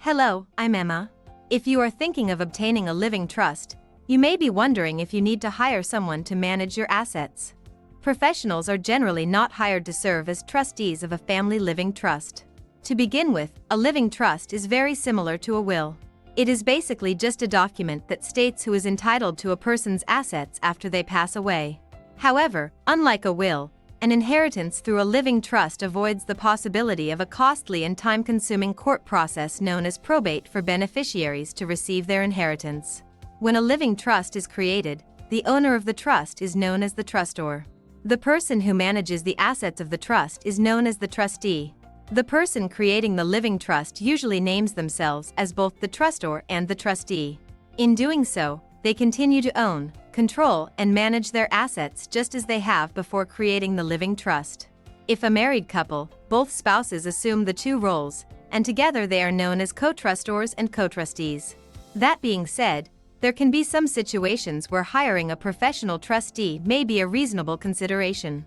Hello, I'm Emma. If you are thinking of obtaining a living trust, you may be wondering if you need to hire someone to manage your assets. Professionals are generally not hired to serve as trustees of a family living trust. To begin with, a living trust is very similar to a will. It is basically just a document that states who is entitled to a person's assets after they pass away. However, unlike a will, an inheritance through a living trust avoids the possibility of a costly and time-consuming court process known as probate for beneficiaries to receive their inheritance. When a living trust is created, the owner of the trust is known as the trustor. The person who manages the assets of the trust is known as the trustee. The person creating the living trust usually names themselves as both the trustor and the trustee. In doing so, they continue to own, control, and manage their assets just as they have before creating the living trust. If a married couple, both spouses assume the two roles, and together they are known as co-trustors and co-trustees. That being said, there can be some situations where hiring a professional trustee may be a reasonable consideration.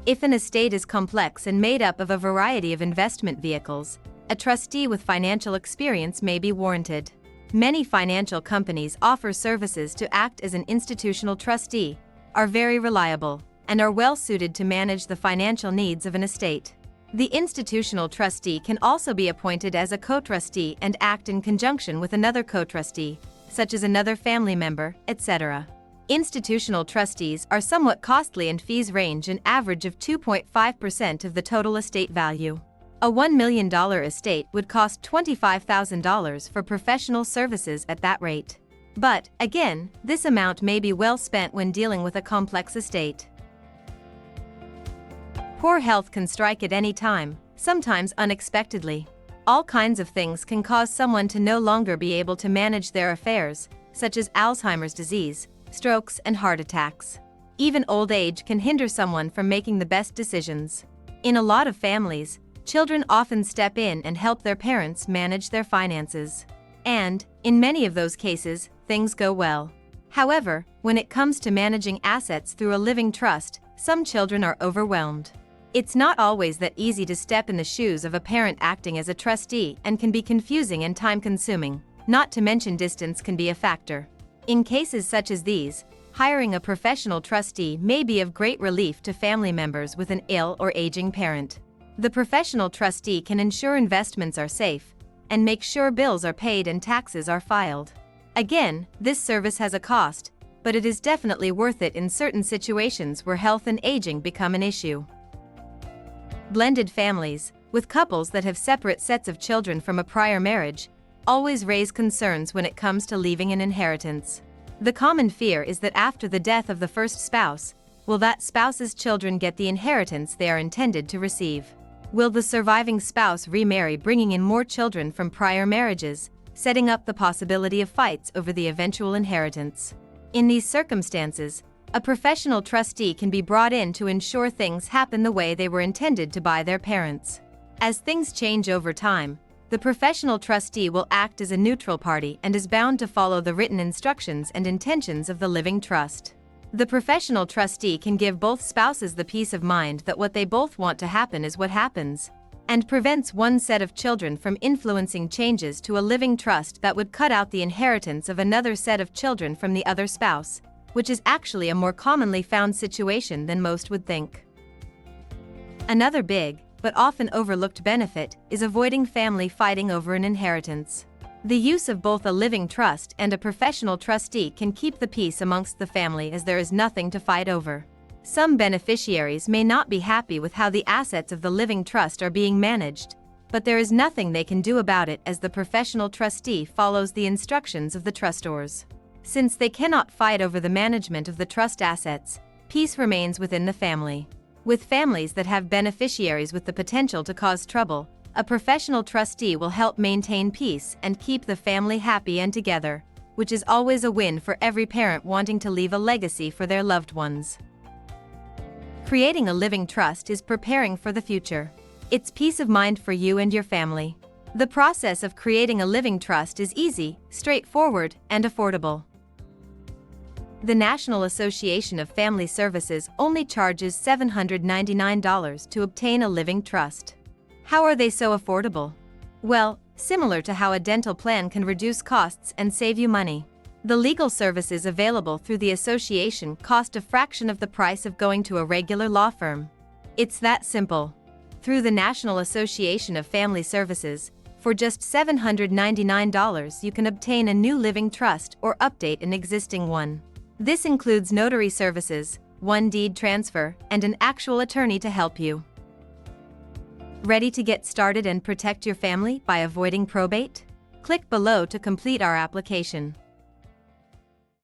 If an estate is complex and made up of a variety of investment vehicles, a trustee with financial experience may be warranted. Many financial companies offer services to act as an institutional trustee, are very reliable, and are well suited to manage the financial needs of an estate. The institutional trustee can also be appointed as a co-trustee and act in conjunction with another co-trustee, such as another family member, etc. Institutional trustees are somewhat costly and fees range an average of 2.5% of the total estate value. A $1 million estate would cost $25,000 for professional services at that rate. But, again, this amount may be well spent when dealing with a complex estate. Poor health can strike at any time, sometimes unexpectedly. All kinds of things can cause someone to no longer be able to manage their affairs, such as Alzheimer's disease, strokes, and heart attacks. Even old age can hinder someone from making the best decisions. In a lot of families, children often step in and help their parents manage their finances. And, in many of those cases, things go well. However, when it comes to managing assets through a living trust, some children are overwhelmed. It's not always that easy to step in the shoes of a parent acting as a trustee and can be confusing and time-consuming, not to mention distance can be a factor. In cases such as these, hiring a professional trustee may be of great relief to family members with an ill or aging parent. The professional trustee can ensure investments are safe and make sure bills are paid and taxes are filed. Again, this service has a cost, but it is definitely worth it in certain situations where health and aging become an issue. Blended families, with couples that have separate sets of children from a prior marriage, always raise concerns when it comes to leaving an inheritance. The common fear is that after the death of the first spouse, will that spouse's children get the inheritance they are intended to receive? Will the surviving spouse remarry, bringing in more children from prior marriages, setting up the possibility of fights over the eventual inheritance? In these circumstances, a professional trustee can be brought in to ensure things happen the way they were intended to by their parents. As things change over time, the professional trustee will act as a neutral party and is bound to follow the written instructions and intentions of the living trust. The professional trustee can give both spouses the peace of mind that what they both want to happen is what happens, and prevents one set of children from influencing changes to a living trust that would cut out the inheritance of another set of children from the other spouse, which is actually a more commonly found situation than most would think. Another big, but often overlooked benefit is avoiding family fighting over an inheritance. The use of both a living trust and a professional trustee can keep the peace amongst the family as there is nothing to fight over. Some beneficiaries may not be happy with how the assets of the living trust are being managed, but there is nothing they can do about it as the professional trustee follows the instructions of the trustors. Since they cannot fight over the management of the trust assets, peace remains within the family. With families that have beneficiaries with the potential to cause trouble, a professional trustee will help maintain peace and keep the family happy and together, which is always a win for every parent wanting to leave a legacy for their loved ones. Creating a living trust is preparing for the future. It's peace of mind for you and your family. The process of creating a living trust is easy, straightforward, and affordable. The National Association of Family Services only charges $799 to obtain a living trust. How are they so affordable? Well, similar to how a dental plan can reduce costs and save you money. The legal services available through the association cost a fraction of the price of going to a regular law firm. It's that simple. Through the National Association of Family Services, for just $799 you can obtain a new living trust or update an existing one. This includes notary services, one deed transfer, and an actual attorney to help you. Ready to get started and protect your family by avoiding probate? Click below to complete our application.